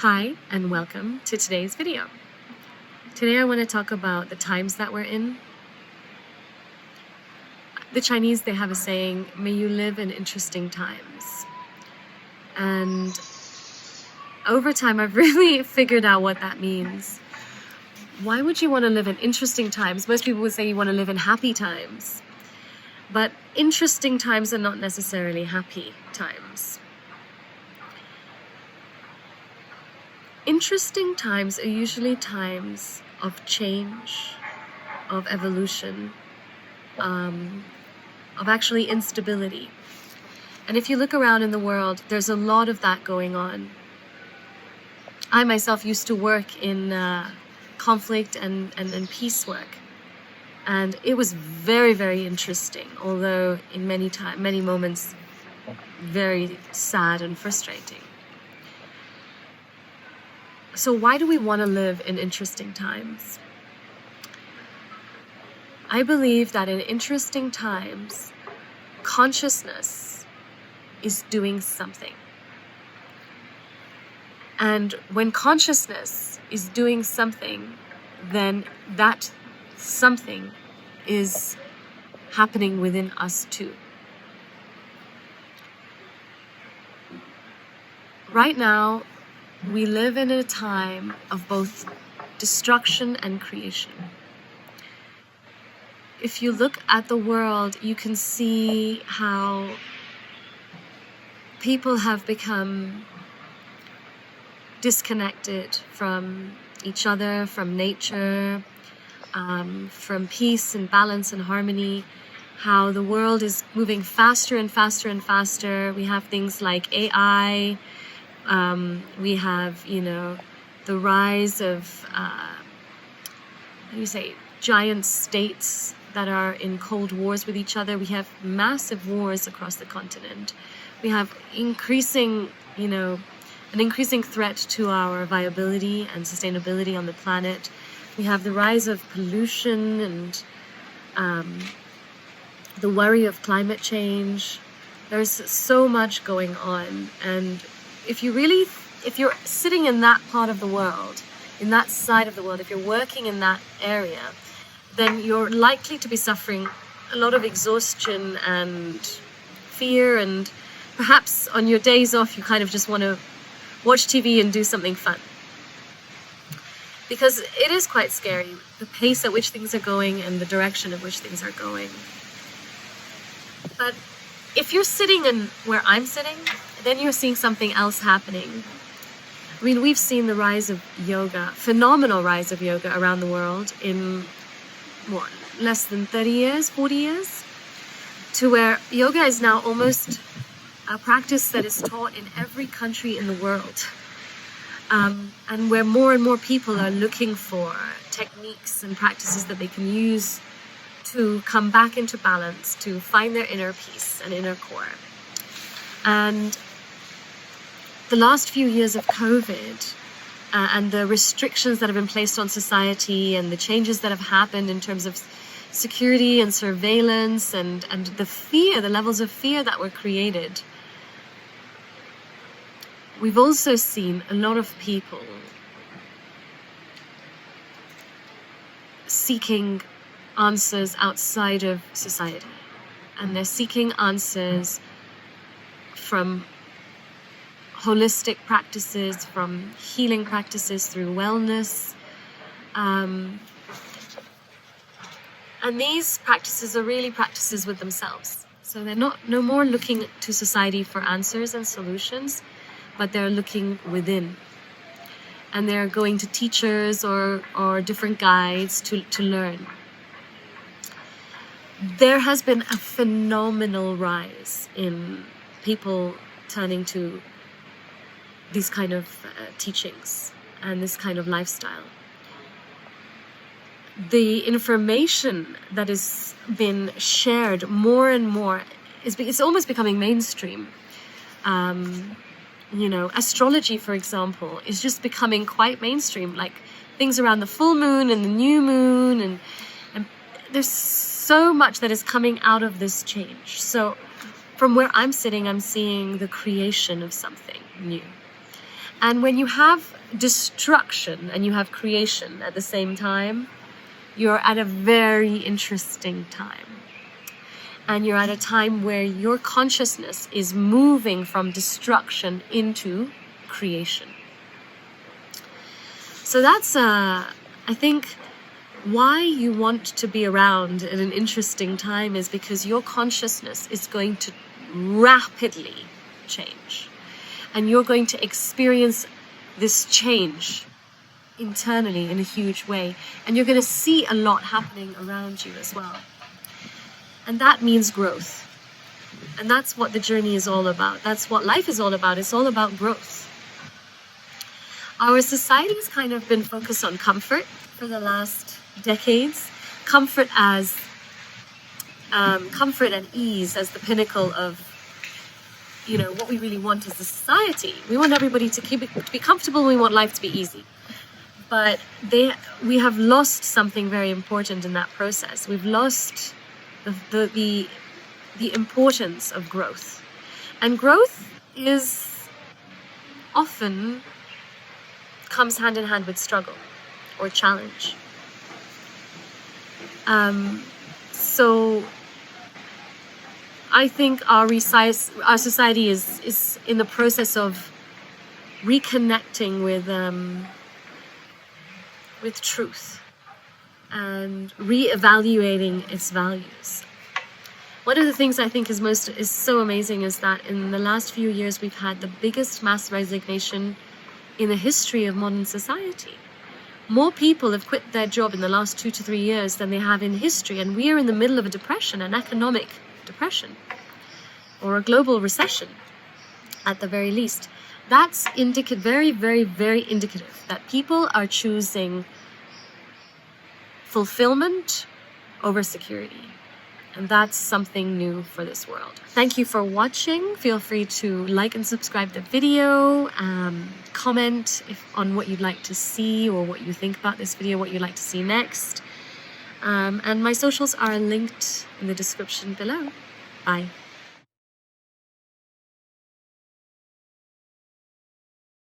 Hi, and welcome to today's video. Today I want to talk about the times that we're in. The Chinese, they have a saying, may you live in interesting times. And over time, I've really figured out what that means. Why would you want to live in interesting times? Most people would say you want to live in happy times. But interesting times are not necessarily happy times. Interesting times are usually times of change, of evolution, of actually instability. And if you look around in the world, there's a lot of that going on. I myself used to work in conflict and peace work. And it was very, very interesting, although in many moments, very sad and frustrating. So why do we want to live in interesting times? I believe that in interesting times, consciousness is doing something. And when consciousness is doing something, then that something is happening within us too. Right now, we live in a time of both destruction and creation. If you look at the world, you can see how people have become disconnected from each other, from nature, from peace and balance and harmony, how the world is moving faster and faster and faster. We have things like AI. We have, the rise of, giant states that are in cold wars with each other. We have massive wars across the continent. We have an increasing threat to our viability and sustainability on the planet. We have the rise of pollution and the worry of climate change. There's so much going on, and if you're sitting in that part of the world, in that side of the world, if you're working in that area, then you're likely to be suffering a lot of exhaustion and fear, and perhaps on your days off, you kind of just want to watch TV and do something fun. Because it is quite scary, the pace at which things are going and the direction at which things are going. But if you're sitting in where I'm sitting, then you're seeing something else happening. I mean, we've seen the rise of yoga, phenomenal rise of yoga around the world in, less than 30 years, 40 years? To where yoga is now almost a practice that is taught in every country in the world. And where more and more people are looking for techniques and practices that they can use to come back into balance, to find their inner peace and inner core. And the last few years of COVID and the restrictions that have been placed on society and the changes that have happened in terms of security and surveillance and the levels of fear that were created, we've also seen a lot of people seeking answers outside of society. And they're seeking answers from holistic practices, from healing practices through wellness. And these practices are really practices with themselves. So they're no more looking to society for answers and solutions, but they're looking within. And they're going to teachers or different guides to learn. There has been a phenomenal rise in people turning to these kind of teachings and this kind of lifestyle. The information that has been shared more and more, it's almost becoming mainstream. Astrology, for example, is just becoming quite mainstream, like things around the full moon and the new moon, and there's so much that is coming out of this change. So from where I'm sitting, I'm seeing the creation of something new. And when you have destruction and you have creation at the same time, you're at a very interesting time. And you're at a time where your consciousness is moving from destruction into creation. So that's, I think, why you want to be around at an interesting time is because your consciousness is going to rapidly change. And you're going to experience this change internally in a huge way. And you're going to see a lot happening around you as well. And that means growth. And that's what the journey is all about. That's what life is all about. It's all about growth. Our society has kind of been focused on comfort for the last decades. Comfort as comfort and ease as the pinnacle of, you know, what we really want as a society. We want everybody to be comfortable. We want life to be easy. But we have lost something very important in that process. We've lost the importance of growth. And growth is often comes hand in hand with struggle or challenge. So I think our society is in the process of reconnecting with truth and reevaluating its values. One of the things I think is so amazing is that in the last few years we've had the biggest mass resignation in the history of modern society. More people have quit their job in the last 2 to 3 years than they have in history, and we are in the middle of a depression, an economic depression, or a global recession at the very least. That's very, very, very indicative that people are choosing fulfillment over security. And that's something new for this world. Thank you for watching. Feel free to like and subscribe the video, comment on what you'd like to see or what you think about this video, what you'd like to see next. And my socials are linked in the description below. Bye.